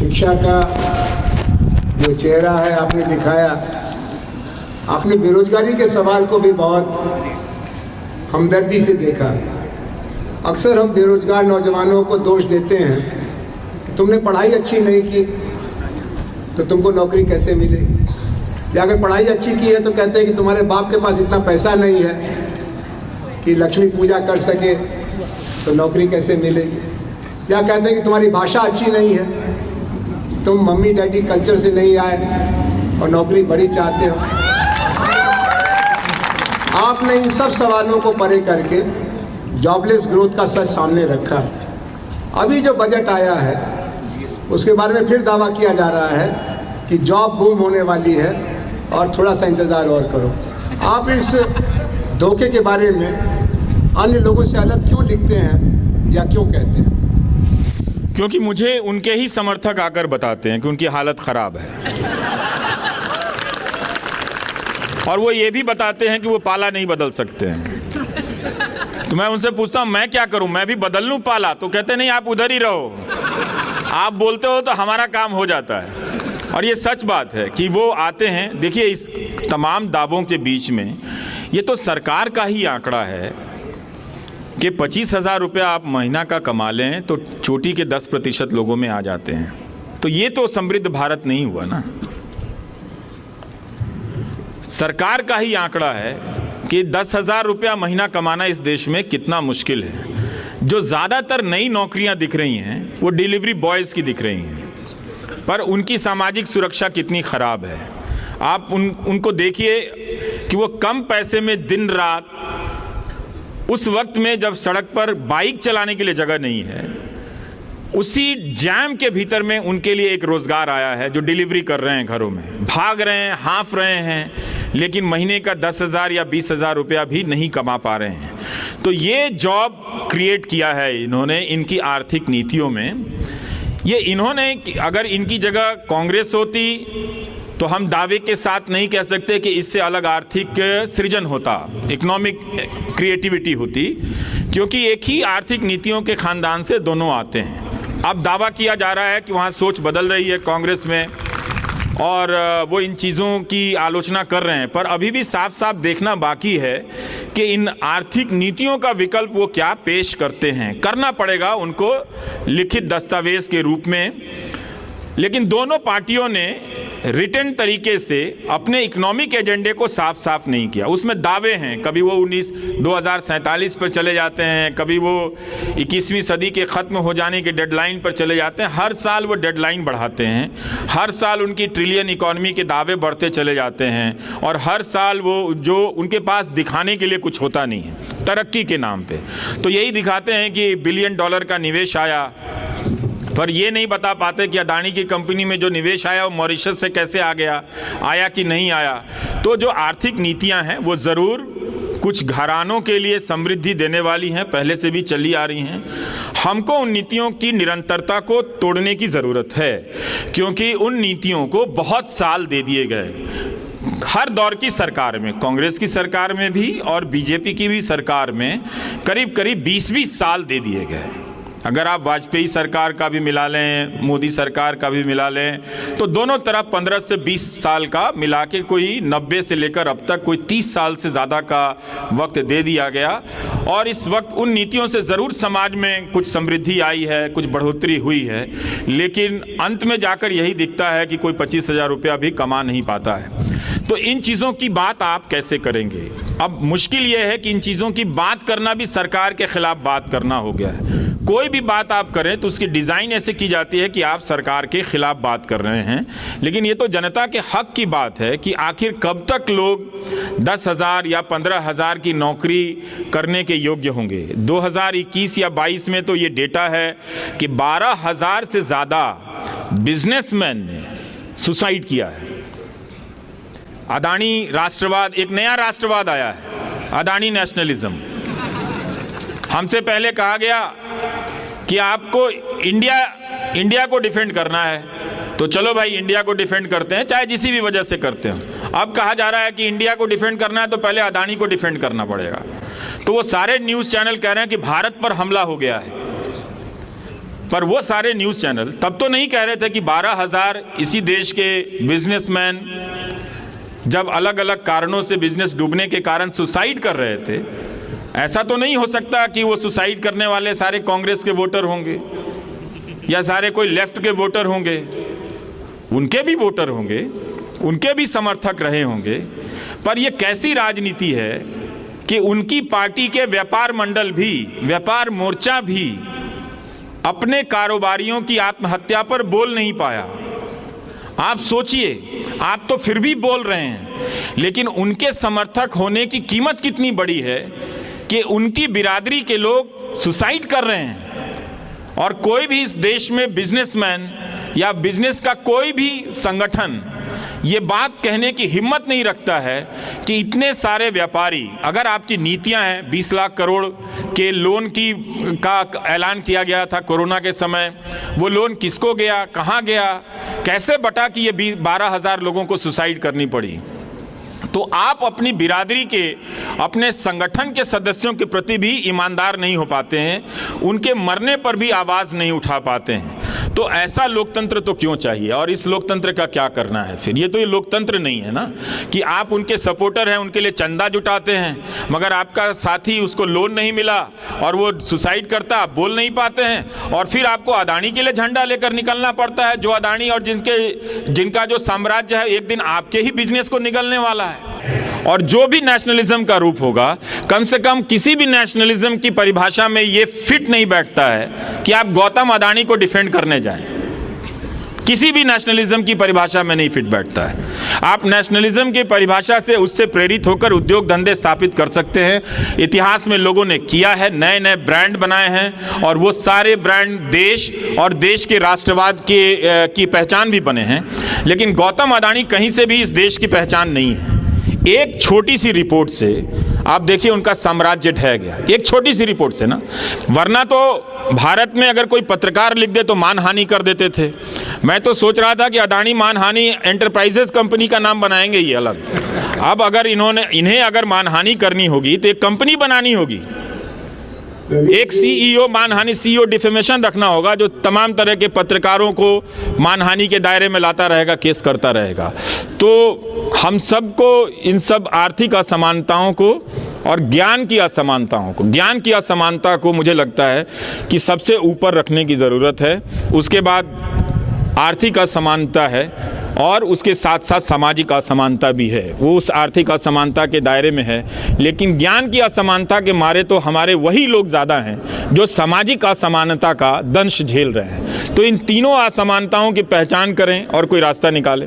शिक्षा का जो चेहरा है आपने दिखाया, आपने बेरोजगारी के सवाल को भी बहुत हमदर्दी से देखा। अक्सर हम बेरोजगार नौजवानों को दोष देते हैं कि तुमने पढ़ाई अच्छी नहीं की तो तुमको नौकरी कैसे मिलेगी, या अगर पढ़ाई अच्छी की है तो कहते हैं कि तुम्हारे बाप के पास इतना पैसा नहीं है कि लक्ष्मी पूजा कर सके तो नौकरी कैसे मिलेगी, या कहते हैं कि तुम्हारी भाषा अच्छी नहीं है, तुम मम्मी डैडी कल्चर से नहीं आए और नौकरी बड़ी चाहते हो। आपने इन सब सवालों को परे करके जॉबलेस ग्रोथ का सच सामने रखा। अभी जो बजट आया है उसके बारे में फिर दावा किया जा रहा है कि जॉब बूम होने वाली है और थोड़ा सा इंतज़ार और करो। आप इस धोखे के बारे में अन्य लोगों से अलग क्यों लिखते हैं या क्यों कहते हैं? क्योंकि मुझे उनके ही समर्थक आकर बताते हैं कि उनकी हालत ख़राब है, और वो ये भी बताते हैं कि वो पाला नहीं बदल सकते हैं। तो मैं उनसे पूछता हूँ मैं क्या करूँ, मैं भी बदल लूँ पाला? तो कहते नहीं, आप उधर ही रहो, आप बोलते हो तो हमारा काम हो जाता है। और ये सच बात है कि वो आते हैं। देखिए, इस तमाम दावों के बीच में ये तो सरकार का ही आंकड़ा है कि 25,000 रुपया आप महीना का कमा लें तो चोटी के 10% लोगों में आ जाते हैं। तो ये तो समृद्ध भारत नहीं हुआ ना। सरकार का ही आंकड़ा है कि 10,000 रुपया महीना कमाना इस देश में कितना मुश्किल है। जो ज़्यादातर नई नौकरियां दिख रही हैं वो डिलीवरी बॉयज़ की दिख रही हैं, पर उनकी सामाजिक सुरक्षा कितनी ख़राब है। आप उनको देखिए कि वो कम पैसे में दिन रात, उस वक्त में जब सड़क पर बाइक चलाने के लिए जगह नहीं है, उसी जैम के भीतर में उनके लिए एक रोज़गार आया है जो डिलीवरी कर रहे हैं, घरों में भाग रहे हैं, हाँफ रहे हैं, लेकिन महीने का 10,000 या 20,000 रुपया भी नहीं कमा पा रहे हैं। तो ये जॉब क्रिएट किया है इन्होंने इनकी आर्थिक नीतियों में। ये इन्होंने, अगर इनकी जगह कांग्रेस होती तो हम दावे के साथ नहीं कह सकते कि इससे अलग आर्थिक सृजन होता, इकोनॉमिक क्रिएटिविटी होती, क्योंकि एक ही आर्थिक नीतियों के खानदान से दोनों आते हैं। अब दावा किया जा रहा है कि वहाँ सोच बदल रही है कांग्रेस में और वो इन चीज़ों की आलोचना कर रहे हैं, पर अभी भी साफ साफ देखना बाकी है कि इन आर्थिक नीतियों का विकल्प वो क्या पेश करते हैं। करना पड़ेगा उनको लिखित दस्तावेज के रूप में, लेकिन दोनों पार्टियों ने रिटन तरीके से अपने इकोनॉमिक एजेंडे को साफ साफ नहीं किया। उसमें दावे हैं, कभी वो 2047 पर चले जाते हैं, कभी वो 21वीं सदी के ख़त्म हो जाने के डेडलाइन पर चले जाते हैं। हर साल वो डेडलाइन बढ़ाते हैं, हर साल उनकी ट्रिलियन इकॉनमी के दावे बढ़ते चले जाते हैं, और हर साल वो जो उनके पास दिखाने के लिए कुछ होता नहीं है तरक्की के नाम पे। तो यही दिखाते हैं कि $1 बिलियन का निवेश आया, पर ये नहीं बता पाते कि अदानी की कंपनी में जो निवेश आया वो मॉरिशस से कैसे आ गया, आया कि नहीं आया। तो जो आर्थिक नीतियां हैं वो ज़रूर कुछ घरानों के लिए समृद्धि देने वाली हैं, पहले से भी चली आ रही हैं। हमको उन नीतियों की निरंतरता को तोड़ने की ज़रूरत है, क्योंकि उन नीतियों को बहुत साल दे दिए गए। हर दौर की सरकार में, कांग्रेस की सरकार में भी और बीजेपी की भी सरकार में करीब करीब 20-20 साल दे दिए गए। अगर आप वाजपेयी सरकार का भी मिला लें, मोदी सरकार का भी मिला लें, तो दोनों तरफ 15 से 20 साल का मिला के कोई 90 से लेकर अब तक कोई 30 साल से ज़्यादा का वक्त दे दिया गया। और इस वक्त उन नीतियों से ज़रूर समाज में कुछ समृद्धि आई है, कुछ बढ़ोतरी हुई है, लेकिन अंत में जाकर यही दिखता है कि कोई 25,000 रुपया भी कमा नहीं पाता है। तो इन चीज़ों की बात आप कैसे करेंगे? अब मुश्किल ये है कि इन चीज़ों की बात करना भी सरकार के खिलाफ बात करना हो गया है। कोई भी बात आप करें तो उसकी डिज़ाइन ऐसे की जाती है कि आप सरकार के खिलाफ बात कर रहे हैं, लेकिन ये तो जनता के हक की बात है कि आखिर कब तक लोग 10,000 या 15,000 की नौकरी करने के योग्य होंगे। 2021 या 22 में तो ये डेटा है कि 12,000 से ज़्यादा बिजनेसमैन ने सुसाइड किया है। अदानी राष्ट्रवाद, एक नया राष्ट्रवाद आया है, अदानी नेशनलिज्म। हमसे पहले कहा गया कि आपको इंडिया को डिफेंड करना है, तो चलो भाई इंडिया को डिफेंड करते हैं, चाहे जिसी भी वजह से करते हो। अब कहा जा रहा है कि इंडिया को डिफेंड करना है तो पहले अदानी को डिफेंड करना पड़ेगा। तो वो सारे न्यूज़ चैनल कह रहे हैं कि भारत पर हमला हो गया है। पर वो सारे न्यूज़ चैनल तब तो नहीं कह रहे थे कि 12,000 इसी देश के बिजनेसमैन जब अलग अलग कारणों से बिजनेस डूबने के कारण सुसाइड कर रहे थे, ऐसा तो नहीं हो सकता कि वो सुसाइड करने वाले सारे कांग्रेस के वोटर होंगे या सारे कोई लेफ्ट के वोटर होंगे। उनके भी वोटर होंगे, उनके भी समर्थक रहे होंगे। पर ये कैसी राजनीति है कि उनकी पार्टी के व्यापार मंडल भी, व्यापार मोर्चा भी अपने कारोबारियों की आत्महत्या पर बोल नहीं पाया। आप सोचिए, आप तो फिर भी बोल रहे हैं, लेकिन उनके समर्थक होने की कीमत कितनी बड़ी है कि उनकी बिरादरी के लोग सुसाइड कर रहे हैं। और कोई भी इस देश में बिजनेसमैन या बिजनेस का कोई भी संगठन ये बात कहने की हिम्मत नहीं रखता है कि इतने सारे व्यापारी, अगर आपकी नीतियां हैं 20 लाख करोड़ के लोन का ऐलान किया गया था कोरोना के समय, वो लोन किसको गया, कहां गया, कैसे बटा कि ये 12,000 लोगों को सुसाइड करनी पड़ी। तो आप अपनी बिरादरी के, अपने संगठन के सदस्यों के प्रति भी ईमानदार नहीं हो पाते हैं, उनके मरने पर भी आवाज़ नहीं उठा पाते हैं। तो ऐसा लोकतंत्र तो क्यों चाहिए? और इस लोकतंत्र का क्या करना है फिर? ये लोकतंत्र नहीं है ना कि आप उनके सपोर्टर हैं, उनके लिए चंदा जुटाते हैं, मगर आपका साथी उसको लोन नहीं मिला और वो सुसाइड करता, आप बोल नहीं पाते हैं। और फिर आपको अदानी के लिए झंडा लेकर निकलना पड़ता है, जो अदानी और जिनका जो साम्राज्य है एक दिन आपके ही बिजनेस को निगलने वाला है। और जो भी नेशनलिज्म का रूप होगा, कम से कम किसी भी नेशनलिज्म की परिभाषा में ये फिट नहीं बैठता है कि आप गौतम अदानी को डिफेंड करने जाएं। किसी भी नेशनलिज्म की परिभाषा में नहीं फिट बैठता है। आप नेशनलिज्म की परिभाषा से, उससे प्रेरित होकर उद्योग धंधे स्थापित कर सकते हैं। इतिहास में लोगों ने किया है, नए नए ब्रांड बनाए हैं और वो सारे ब्रांड देश और देश के राष्ट्रवाद की पहचान भी बने हैं। लेकिन गौतम अदानी कहीं से भी इस देश की पहचान नहीं है। एक छोटी सी रिपोर्ट से आप देखिए उनका साम्राज्य ढह गया, एक छोटी सी रिपोर्ट से ना। वरना तो भारत में अगर कोई पत्रकार लिख दे तो मानहानि कर देते थे। मैं तो सोच रहा था कि अदानी मानहानि एंटरप्राइजेस कंपनी का नाम बनाएंगे ये अलग। अब अगर इन्हें अगर मानहानि करनी होगी तो एक कंपनी बनानी होगी, एक सीईओ, मानहानि सीईओ डिफेमेशन रखना होगा, जो तमाम तरह के पत्रकारों को मानहानि के दायरे में लाता रहेगा, केस करता रहेगा। तो हम सबको इन सब आर्थिक असमानताओं को और ज्ञान की असमानता को मुझे लगता है कि सबसे ऊपर रखने की ज़रूरत है। उसके बाद आर्थिक असमानता है और उसके साथ साथ सामाजिक असमानता भी है, वो उस आर्थिक असमानता के दायरे में है। लेकिन ज्ञान की असमानता के मारे तो हमारे वही लोग ज़्यादा हैं जो सामाजिक असमानता का दंश झेल रहे हैं। तो इन तीनों असमानताओं की पहचान करें और कोई रास्ता निकालें।